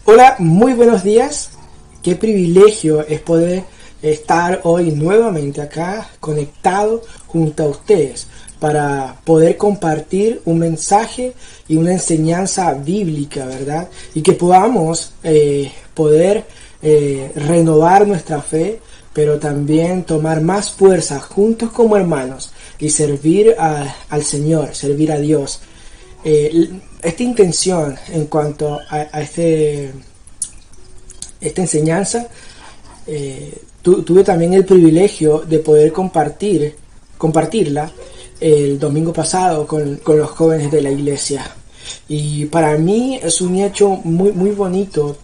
Hola, muy buenos días. Qué privilegio es poder estar hoy nuevamente acá conectado junto a ustedes para poder compartir un mensaje y una enseñanza bíblica, ¿verdad? Y que podamos poder renovar nuestra fe, pero también tomar más fuerza juntos como hermanos y servir al Señor, servir a Dios. Esta intención en cuanto a esta enseñanza, tuve también el privilegio de poder compartirla el domingo pasado con los jóvenes de la iglesia. Y para mí es un hecho muy bonito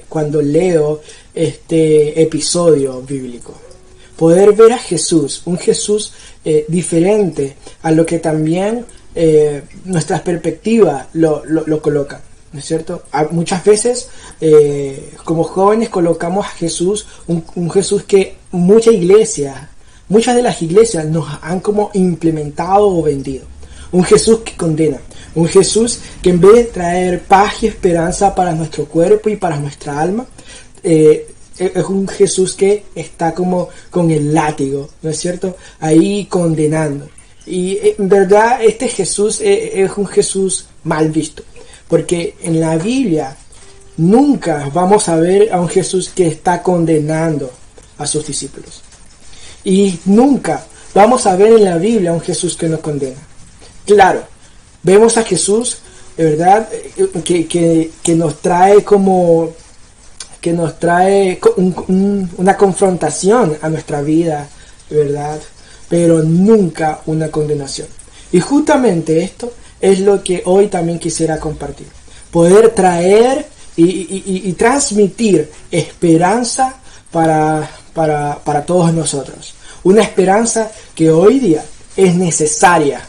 cuando leo este episodio bíblico. Poder ver a Jesús, un Jesús diferente a lo que también nuestras perspectivas lo colocan, ¿no es cierto? Muchas veces como jóvenes colocamos a Jesús, un Jesús que muchas de las iglesias nos han como implementado o vendido. Un Jesús que condena, un Jesús que en vez de traer paz y esperanza para nuestro cuerpo y para nuestra alma, es un Jesús que está como con el látigo, ¿no es cierto? Ahí condenando. Y en verdad este Jesús es un Jesús mal visto, porque en la Biblia nunca vamos a ver a un Jesús que está condenando a sus discípulos. Y nunca vamos a ver en la Biblia a un Jesús que nos condena. Claro, vemos a Jesús, de verdad, que nos trae una confrontación a nuestra vida, de verdad, pero nunca una condenación. Y justamente esto es lo que hoy también quisiera compartir. Poder traer y transmitir esperanza para todos nosotros. Una esperanza que hoy día es necesaria,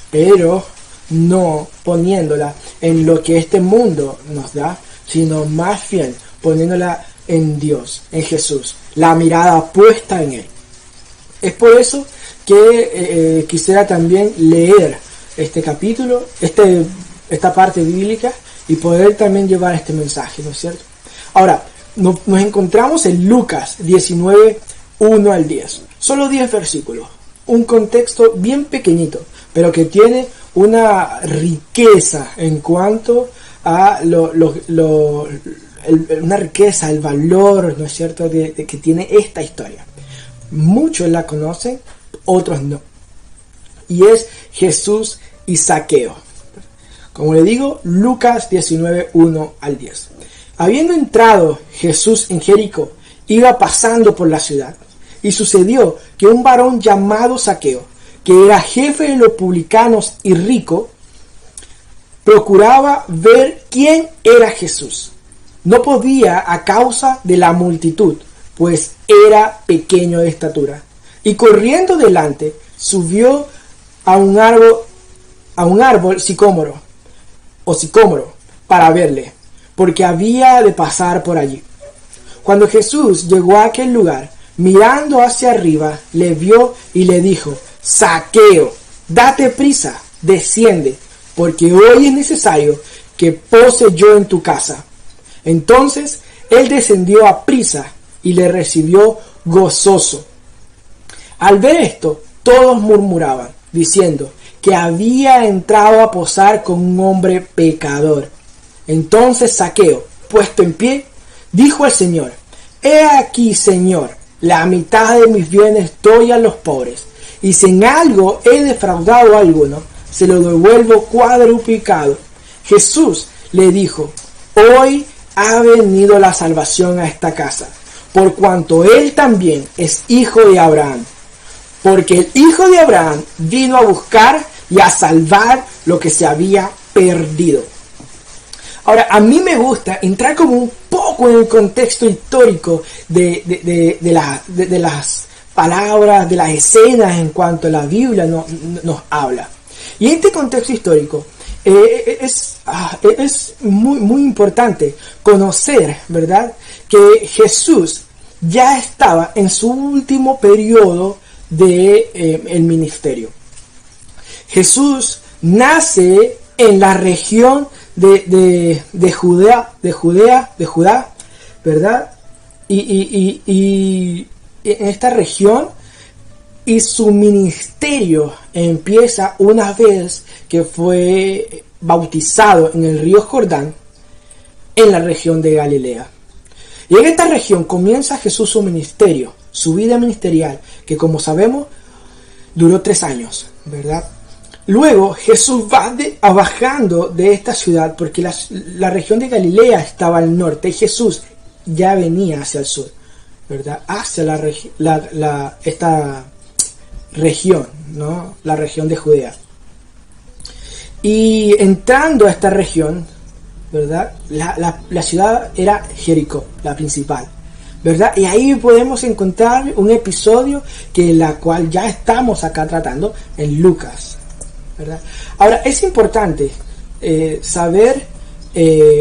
pero no poniéndola en lo que este mundo nos da, sino más bien poniéndola en Dios, en Jesús, la mirada puesta en Él. Es por eso que quisiera también leer este capítulo, esta parte bíblica, y poder también llevar este mensaje, ¿no es cierto? Ahora, nos encontramos en Lucas 19, 1 al 10. Solo 10 versículos. Un contexto bien pequeñito, pero que tiene una riqueza en cuanto a una riqueza, el valor, ¿no es cierto?, de que tiene esta historia. Muchos la conocen, otros no. Y es Jesús y Zaqueo. Como le digo, Lucas 19, 1 al 10. Habiendo entrado Jesús en Jericó, iba pasando por la ciudad. Y sucedió que un varón llamado Zaqueo, que era jefe de los publicanos y rico, procuraba ver quién era Jesús. No podía a causa de la multitud, pues era pequeño de estatura. Y corriendo delante, subió a un árbol sicómoro, para verle, porque había de pasar por allí. Cuando Jesús llegó a aquel lugar, mirando hacia arriba, le vio y le dijo: Zaqueo, date prisa, desciende, porque hoy es necesario que pose yo en tu casa. Entonces él descendió a prisa y le recibió gozoso. Al ver esto, todos murmuraban, diciendo que había entrado a posar con un hombre pecador. Entonces Zaqueo, puesto en pie, dijo al Señor: He aquí, Señor, la mitad de mis bienes doy a los pobres, y si en algo he defraudado a alguno, se lo devuelvo cuadruplicado. Jesús le dijo: Hoy ha venido la salvación a esta casa, por cuanto él también es hijo de Abraham. Porque el hijo de Abraham vino a buscar y a salvar lo que se había perdido. Ahora, a mí me gusta entrar como un poco en el contexto histórico de las palabras, de las escenas en cuanto a la Biblia nos habla. Y en este contexto histórico es muy importante conocer, ¿verdad?, que Jesús ya estaba en su último periodo el ministerio. Jesús nace en la región de Judá, ¿verdad? Y en esta región, y su ministerio empieza una vez que fue bautizado en el río Jordán, en la región de Galilea. Y en esta región comienza Jesús su ministerio, su vida ministerial, que como sabemos duró 3 años, ¿verdad? Luego Jesús va bajando de esta ciudad porque la región de Galilea estaba al norte y Jesús ya venía hacia el sur, ¿verdad? Hacia esta región, ¿no? La región de Judea. Y entrando a esta región, ¿verdad? La ciudad era Jericó, la principal, ¿verdad? Y ahí podemos encontrar un episodio la cual ya estamos acá tratando en Lucas, ¿verdad? Ahora, es importante saber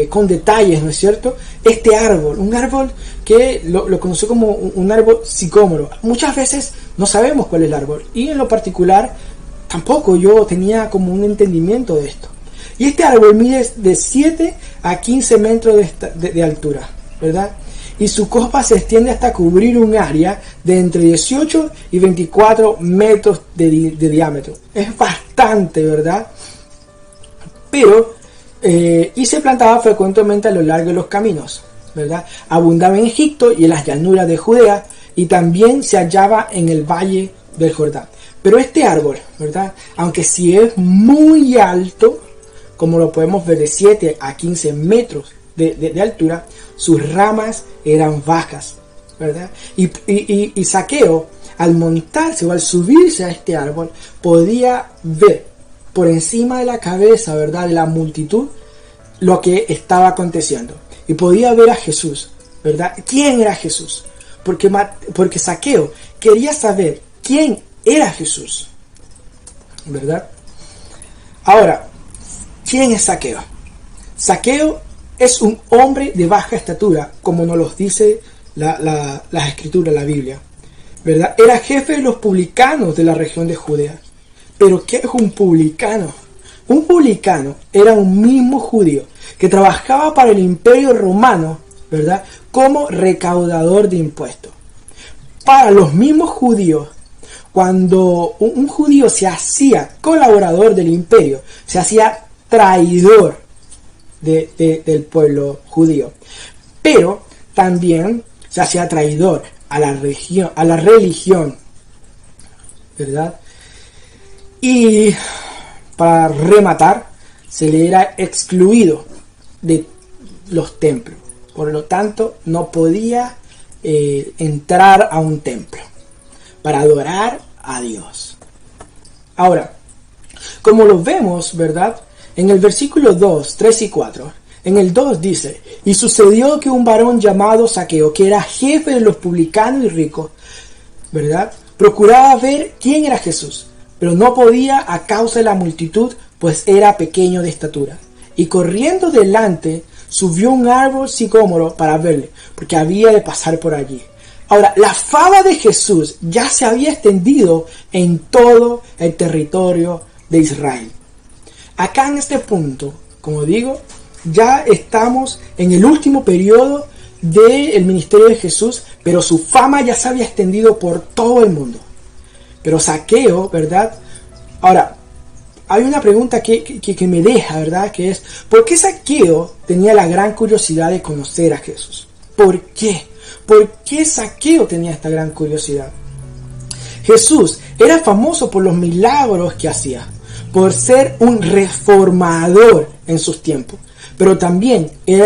con detalles, ¿no es cierto? Este árbol, un árbol que lo conoció como un árbol sicómoro. Muchas veces no sabemos cuál es el árbol, y en lo particular tampoco yo tenía como un entendimiento de esto. Y este árbol mide de 7 a 15 metros de altura, ¿verdad? Y su copa se extiende hasta cubrir un área de entre 18 y 24 metros de diámetro. Es bastante, ¿verdad? Pero, y se plantaba frecuentemente a lo largo de los caminos, ¿verdad? Abundaba en Egipto y en las llanuras de Judea, y también se hallaba en el valle del Jordán. Pero este árbol, ¿verdad? Aunque sí es muy alto, como lo podemos ver de 7 a 15 metros de altura, sus ramas eran bajas, ¿verdad? Y Zaqueo, al montarse o al subirse a este árbol, podía ver por encima de la cabeza, ¿verdad?, de la multitud, lo que estaba aconteciendo. Y podía ver a Jesús, ¿verdad? ¿Quién era Jesús? Porque Zaqueo quería saber quién era Jesús, ¿verdad? Ahora, ¿quién es Zaqueo? Zaqueo es un hombre de baja estatura, como nos lo dice las escrituras, la Biblia, ¿verdad? Era jefe de los publicanos de la región de Judea. ¿Pero qué es un publicano? Un publicano era un mismo judío que trabajaba para el Imperio Romano, ¿verdad?, como recaudador de impuestos. Para los mismos judíos, cuando un judío se hacía colaborador del imperio, se hacía traidor del pueblo judío, pero también se hacía traidor a la religión, ¿verdad? Y para rematar, se le era excluido de los templos, por lo tanto no podía entrar a un templo para adorar a Dios. Ahora, como lo vemos, ¿verdad?, en el versículo 2, 3 y 4, en el 2 dice: y sucedió que un varón llamado Zaqueo, que era jefe de los publicanos y ricos, ¿verdad?, procuraba ver quién era Jesús, pero no podía a causa de la multitud, pues era pequeño de estatura. Y corriendo delante, subió un árbol sicómoro para verle, porque había de pasar por allí. Ahora, la fama de Jesús ya se había extendido en todo el territorio de Israel. Acá en este punto, como digo, ya estamos en el último periodo del ministerio de Jesús, pero su fama ya se había extendido por todo el mundo. Pero Zaqueo, ¿verdad? Ahora, hay una pregunta que me deja, ¿verdad? Que es, ¿por qué Zaqueo tenía la gran curiosidad de conocer a Jesús? ¿Por qué? ¿Por qué Zaqueo tenía esta gran curiosidad? Jesús era famoso por los milagros que hacía, por ser un reformador en sus tiempos, pero también él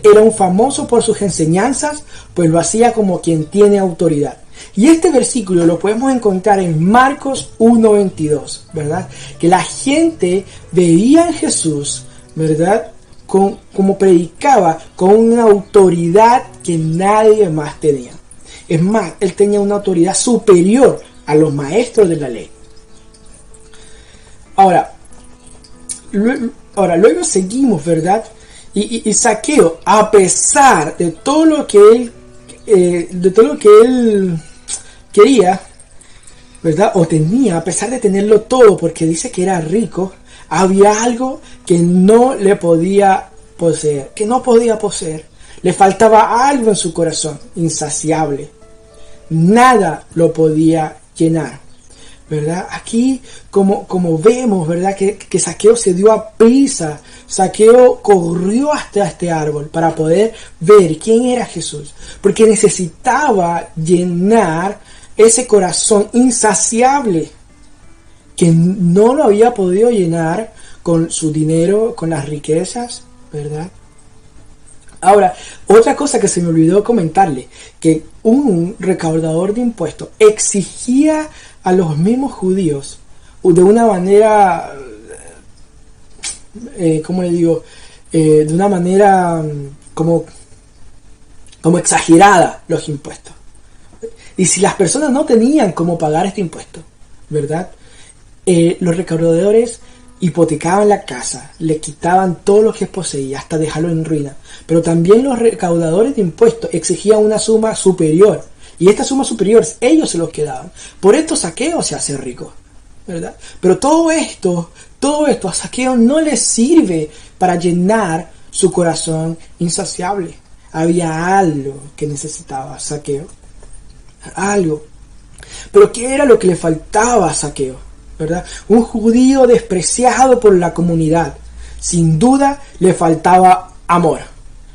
era un famoso por sus enseñanzas, pues lo hacía como quien tiene autoridad. Y este versículo lo podemos encontrar en Marcos 1:22, ¿verdad? Que la gente veía en Jesús, ¿verdad?, como predicaba, con una autoridad que nadie más tenía. Es más, él tenía una autoridad superior a los maestros de la ley. Ahora luego seguimos, ¿verdad? Y Zaqueo, a pesar de todo lo que él quería, ¿verdad? O tenía, a pesar de tenerlo todo, porque dice que era rico, había algo que no le podía poseer, que no podía poseer. Le faltaba algo en su corazón, insaciable. Nada lo podía llenar, ¿verdad? Aquí, como vemos, ¿verdad? Que Zaqueo se dio a prisa. Zaqueo corrió hasta este árbol para poder ver quién era Jesús, porque necesitaba llenar ese corazón insaciable que no lo había podido llenar con su dinero, con las riquezas, ¿verdad? Ahora, otra cosa que se me olvidó comentarle, que un recaudador de impuestos exigía a los mismos judíos de una manera, ¿cómo le digo? De una manera como exagerada los impuestos. Y si las personas no tenían cómo pagar este impuesto, ¿verdad? Los recaudadores hipotecaban la casa, le quitaban todo lo que poseía hasta dejarlo en ruina. Pero también los recaudadores de impuestos exigían una suma superior. Y esta suma superior ellos se los quedaban. Por esto Zaqueo se hace rico, ¿verdad? Pero todo esto a Zaqueo no le sirve para llenar su corazón insaciable. Había algo que necesitaba Zaqueo. Algo. Pero ¿qué era lo que le faltaba a Zaqueo? ¿Verdad? Un judío despreciado por la comunidad. Sin duda le faltaba amor,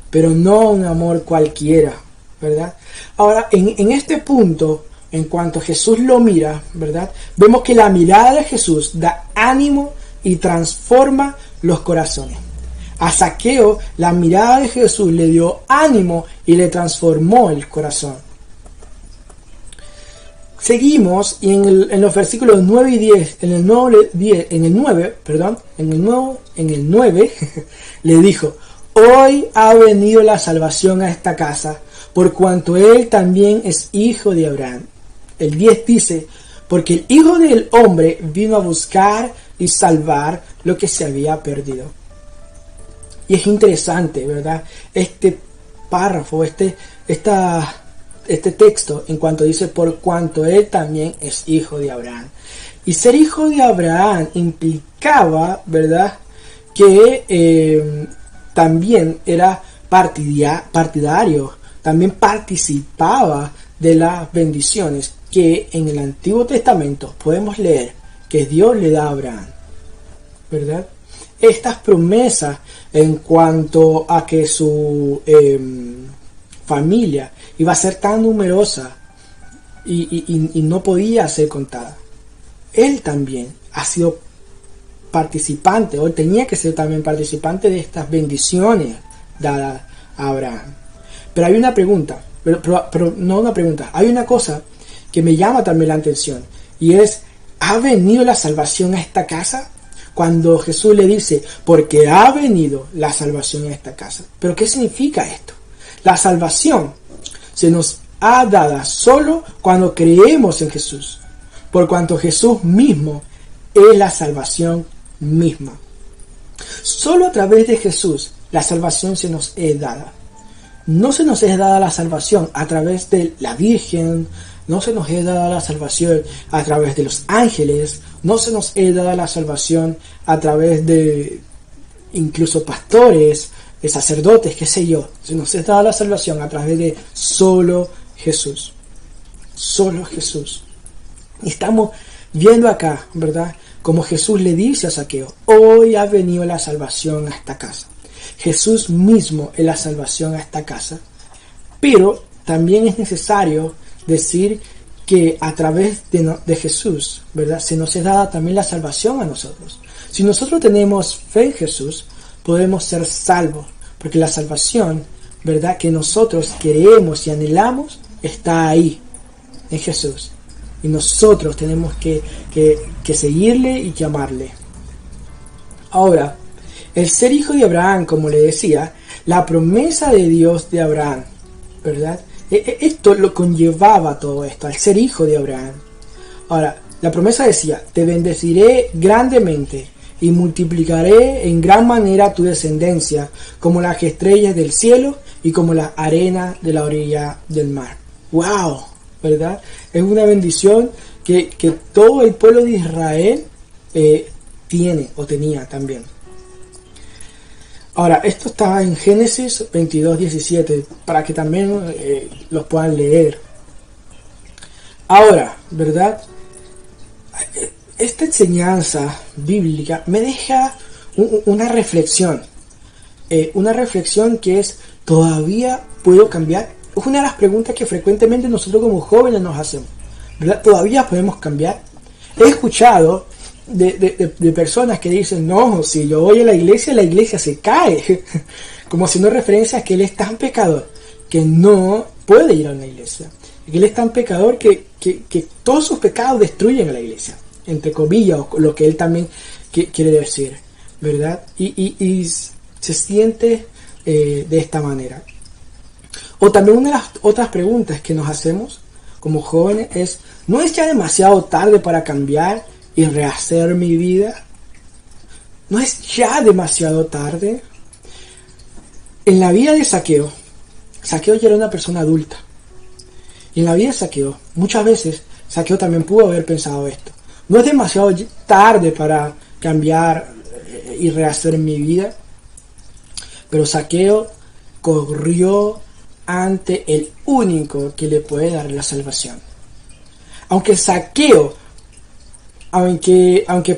pero no un amor cualquiera, ¿verdad? Ahora, en este punto, en cuanto Jesús lo mira, ¿verdad? Vemos que la mirada de Jesús da ánimo y transforma los corazones. A Zaqueo, la mirada de Jesús le dio ánimo y le transformó el corazón. Seguimos y en los versículos 9 y 10, en el 9, le dijo: hoy ha venido la salvación a esta casa, por cuanto él también es hijo de Abraham. El 10 dice: porque el Hijo del Hombre vino a buscar y salvar lo que se había perdido. Y es interesante, ¿verdad? Este párrafo, este texto, en cuanto dice por cuanto él también es hijo de Abraham. Y ser hijo de Abraham implicaba, ¿verdad?, que también era partidario, también participaba de las bendiciones que en el Antiguo Testamento podemos leer que Dios le da a Abraham, ¿verdad? Estas promesas en cuanto a que su familia iba a ser tan numerosa y no podía ser contada. Él también ha sido participante, o tenía que ser también participante de estas bendiciones dadas a Abraham. Pero hay una pregunta, pero no una pregunta, hay una cosa que me llama también la atención, y es: ¿ha venido la salvación a esta casa? Cuando Jesús le dice, porque ha venido la salvación a esta casa. ¿Pero qué significa esto? La salvación se nos ha dada solo cuando creemos en Jesús, por cuanto Jesús mismo es la salvación misma. Solo a través de Jesús la salvación se nos es dada. No se nos es dada la salvación a través de la Virgen, no se nos es dada la salvación a través de los ángeles, no se nos es dada la salvación a través de incluso pastores, de sacerdotes, qué sé yo. Se nos es dada la salvación a través de solo Jesús. Solo Jesús. Y estamos viendo acá, ¿verdad?, como Jesús le dice a Zaqueo: hoy ha venido la salvación a esta casa. Jesús mismo es la salvación a esta casa. Pero también es necesario decir que a través de Jesús, ¿verdad?, se nos es dada también la salvación a nosotros. Si nosotros tenemos fe en Jesús, podemos ser salvos, porque la salvación, ¿verdad?, que nosotros queremos y anhelamos está ahí, en Jesús. Y nosotros tenemos que seguirle y llamarle. Ahora, el ser hijo de Abraham, como le decía, la promesa de Dios de Abraham, ¿verdad?, esto lo conllevaba todo esto, al ser hijo de Abraham. Ahora, la promesa decía: te bendeciré grandemente y multiplicaré en gran manera tu descendencia, como las estrellas del cielo y como la arena de la orilla del mar. ¡Wow! ¿Verdad? Es una bendición que todo el pueblo de Israel tiene o tenía también. Ahora, esto está en Génesis 22:17, para que también los puedan leer. Ahora, ¿verdad? Esta enseñanza bíblica me deja una reflexión que es, ¿todavía puedo cambiar? Es una de las preguntas que frecuentemente nosotros como jóvenes nos hacemos, ¿verdad? ¿Todavía podemos cambiar? He escuchado de personas que dicen, no, si yo voy a la iglesia se cae, como haciendo referencia a que él es tan pecador que no puede ir a una iglesia, que él es tan pecador que todos sus pecados destruyen a la iglesia, entre comillas, o lo que él también quiere decir, ¿verdad? Y se siente de esta manera. O también una de las otras preguntas que nos hacemos como jóvenes es, ¿no es ya demasiado tarde para cambiar y rehacer mi vida? ¿No es ya demasiado tarde? En la vida de Zaqueo ya era una persona adulta. Y en la vida de Zaqueo, muchas veces, Zaqueo también pudo haber pensado esto. ¿No es demasiado tarde para cambiar y rehacer mi vida? Pero Zaqueo corrió ante el único que le puede dar la salvación. Aunque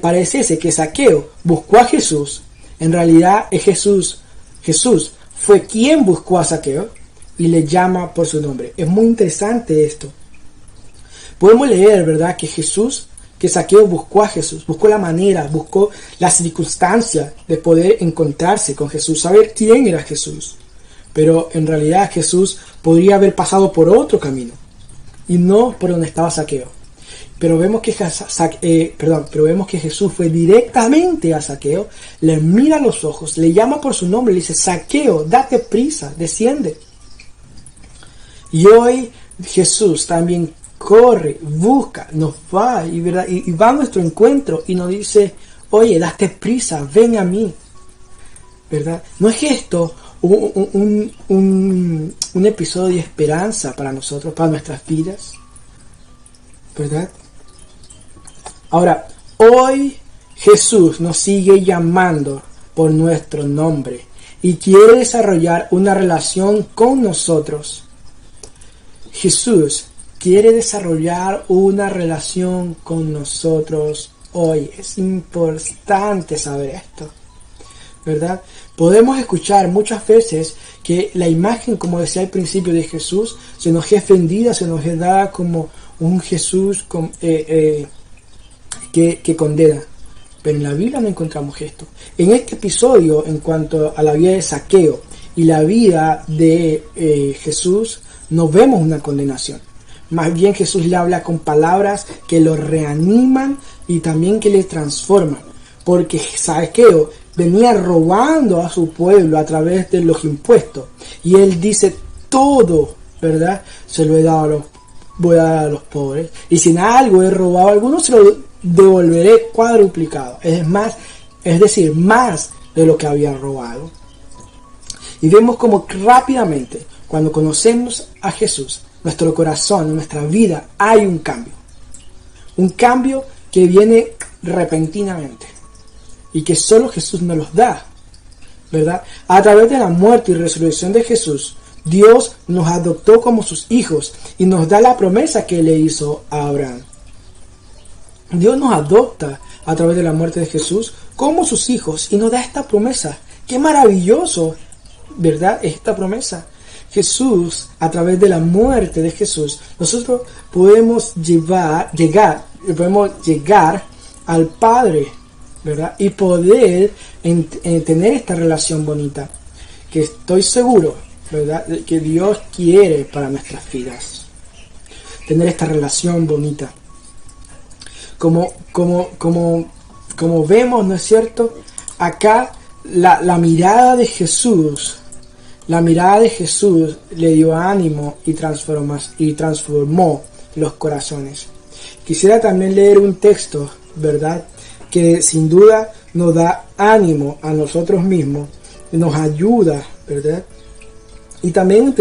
pareciese que Zaqueo buscó a Jesús, en realidad es Jesús fue quien buscó a Zaqueo y le llama por su nombre. Es muy interesante esto. Podemos leer, ¿verdad?, que Zaqueo buscó a Jesús, buscó la manera, buscó la circunstancia de poder encontrarse con Jesús, saber quién era Jesús. Pero en realidad Jesús podría haber pasado por otro camino y no por donde estaba Zaqueo. Pero vemos que Jesús fue directamente a Zaqueo, le mira a los ojos, le llama por su nombre, le dice, Zaqueo, date prisa, desciende. Y hoy Jesús también corre, busca, nos va y va a nuestro encuentro y nos dice, oye, date prisa, ven a mí, ¿verdad? ¿No es esto un episodio de esperanza para nosotros, para nuestras vidas? ¿Verdad? Ahora, hoy Jesús nos sigue llamando por nuestro nombre y quiere desarrollar una relación con nosotros. Jesús quiere desarrollar una relación con nosotros hoy. Es importante saber esto, ¿verdad? Podemos escuchar muchas veces que la imagen, como decía al principio, de Jesús se nos es vendida, se nos es dada como un Jesús que condena. Pero en la Biblia no encontramos esto. En este episodio, en cuanto a la vida de Zaqueo y la vida de Jesús, no vemos una condenación. Más bien Jesús le habla con palabras que lo reaniman y también que le transforman. Porque Zaqueo venía robando a su pueblo a través de los impuestos. Y él dice, todo, ¿verdad?, se lo voy a dar a los pobres. Y si en algo he robado a algunos, se lo devolveré cuadruplicado. Es decir, más de lo que había robado. Y vemos como rápidamente, cuando conocemos a Jesús, nuestro corazón, en nuestra vida, hay un cambio. Un cambio que viene repentinamente. Y que solo Jesús nos los da, ¿verdad? A través de la muerte y resurrección de Jesús, Dios nos adoptó como sus hijos y nos da la promesa que le hizo a Abraham. Dios nos adopta a través de la muerte de Jesús como sus hijos y nos da esta promesa. ¡Qué maravilloso!, ¿verdad?, esta promesa. Jesús, a través de la muerte de Jesús, nosotros podemos llegar al Padre, ¿verdad?, y poder tener esta relación bonita que estoy seguro, ¿verdad?, que Dios quiere para nuestras vidas. Tener esta relación bonita. Como vemos, ¿no es cierto?, acá la mirada de Jesús le dio ánimo y transformó los corazones. Quisiera también leer un texto, ¿verdad?, que sin duda nos da ánimo a nosotros mismos, nos ayuda, ¿verdad?, y también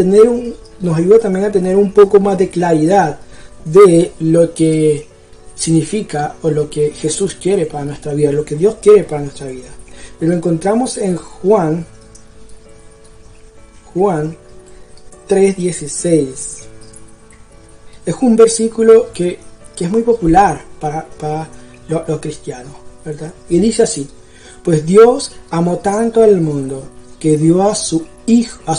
nos ayuda también a tener un poco más de claridad de lo que significa o lo que Jesús quiere para nuestra vida, lo que Dios quiere para nuestra vida. Y lo encontramos en Juan 3:16. Es un versículo que es muy popular para los cristianos, ¿verdad? Y dice así: pues Dios amó tanto al mundo que dio a su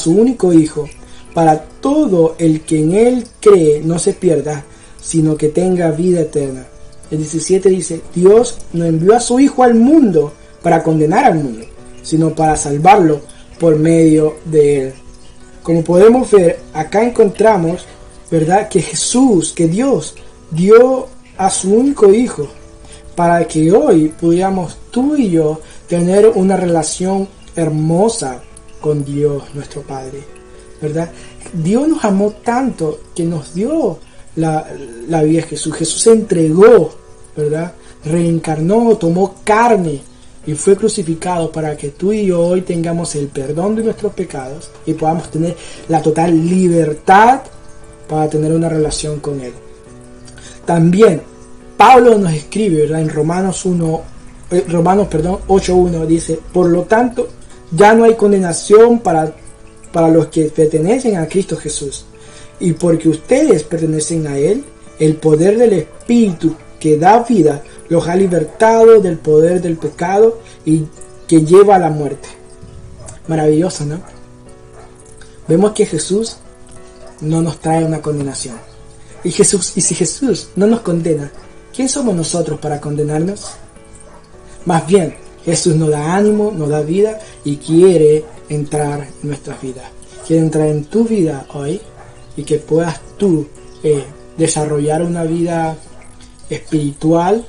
único hijo, para todo el que en él cree no se pierda, sino que tenga vida eterna. El 17 dice: Dios no envió a su hijo al mundo para condenar al mundo, sino para salvarlo por medio de él. Como podemos ver, acá encontramos, ¿verdad?, que Dios dio a su único hijo para que hoy pudiéramos tú y yo tener una relación hermosa con Dios nuestro Padre, ¿verdad? Dios nos amó tanto que nos dio la vida de Jesús. Jesús se entregó, ¿verdad? Reencarnó, tomó carne y fue crucificado para que tú y yo hoy tengamos el perdón de nuestros pecados y podamos tener la total libertad para tener una relación con Él. También Pablo nos escribe, ¿verdad?, en Romanos 8:1, dice: por lo tanto, ya no hay condenación para los que pertenecen a Cristo Jesús. Y porque ustedes pertenecen a Él, el poder del Espíritu que da vida los ha libertado del poder del pecado y que lleva a la muerte. Maravilloso, ¿no? Vemos que Jesús no nos trae una condenación. Y si Jesús no nos condena, ¿quién somos nosotros para condenarnos? Más bien, Jesús nos da ánimo, nos da vida y quiere entrar en nuestras vidas. Quiere entrar en tu vida hoy y que puedas tú desarrollar una vida espiritual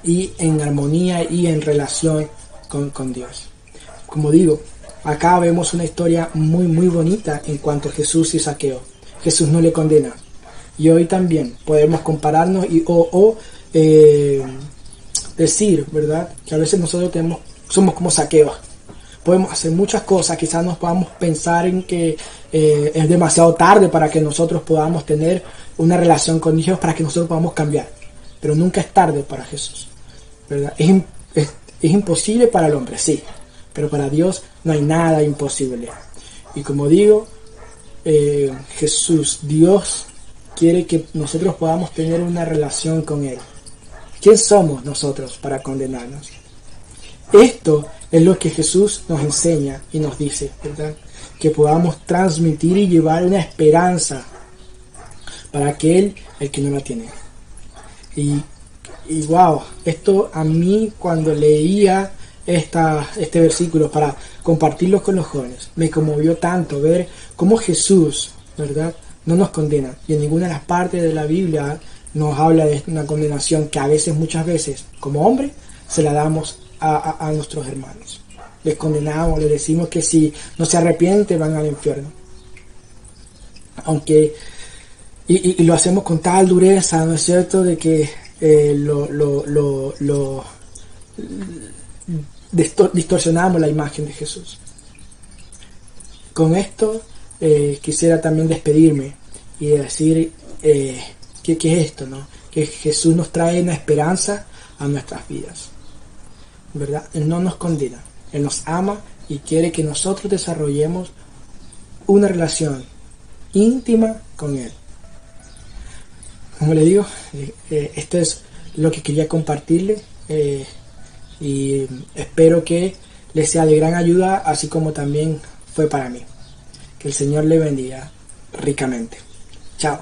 y en armonía y en relación con Dios. Como digo, acá vemos una historia muy muy bonita en cuanto a Jesús y Zaqueo. Jesús no le condena. Y hoy también podemos compararnos decir, ¿verdad?, que a veces nosotros somos como Zaqueo. Podemos hacer muchas cosas, quizás nos podamos pensar en que es demasiado tarde para que nosotros podamos tener una relación con Dios, para que nosotros podamos cambiar. Pero nunca es tarde para Jesús, ¿verdad? Es imposible para el hombre, sí, pero para Dios no hay nada imposible. Y como digo, Jesús, Dios, quiere que nosotros podamos tener una relación con Él. ¿Quién somos nosotros para condenarnos? Esto es lo que Jesús nos enseña y nos dice, ¿verdad? Que podamos transmitir y llevar una esperanza para aquel el que no la tiene. Y wow, esto a mí, cuando leía este versículo para compartirlo con los jóvenes, me conmovió tanto ver cómo Jesús, ¿verdad?, no nos condena. Y en ninguna de las partes de la Biblia nos habla de una condenación que muchas veces, como hombre, se la damos a nuestros hermanos. Les condenamos, les decimos que si no se arrepienten van al infierno. Aunque, y lo hacemos con tal dureza, ¿no es cierto?, de que distorsionamos la imagen de Jesús. Con esto quisiera también despedirme y decir ¿qué es esto, no? Que Jesús nos trae una esperanza a nuestras vidas, ¿verdad? Él no nos condena, Él nos ama y quiere que nosotros desarrollemos una relación íntima con Él. Como le digo, esto es lo que quería compartirle y espero que les sea de gran ayuda, así como también fue para mí. Que el Señor le bendiga ricamente. Chao.